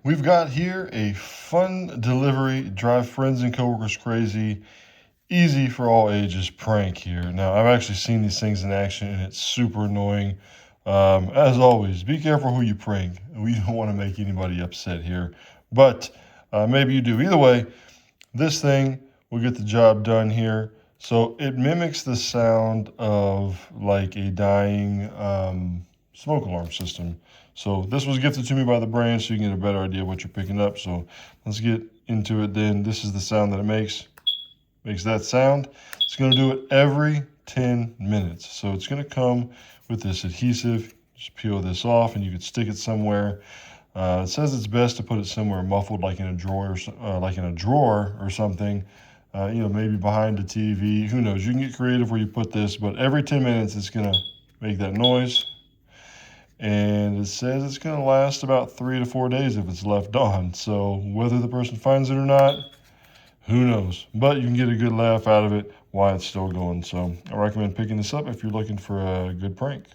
We've got here a fun delivery, drive friends and coworkers crazy, easy for all ages prank here. Now, I've actually seen these things in action and it's super annoying. As always, be careful who you prank. We don't want to make anybody upset here, but maybe you do. Either way, this thing will get the job done here. So it mimics the sound of like a dying smoke alarm system. So this was gifted to me by the brand so you can get a better idea of what you're picking up. So let's get into it then. This is the sound that it makes. Makes that sound. It's going to do it every 10 minutes. So it's going to come with this adhesive. Just peel this off and you could stick it somewhere. It says it's best to put it somewhere muffled, like in a drawer, or something. Maybe behind the TV. Who knows? You can get creative where you put this, but every 10 minutes it's gonna make that noise. And it says it's gonna last about 3 to 4 days if it's left on. So whether the person finds it or not, who knows? But you can get a good laugh out of it while it's still going. So I recommend picking this up if you're looking for a good prank.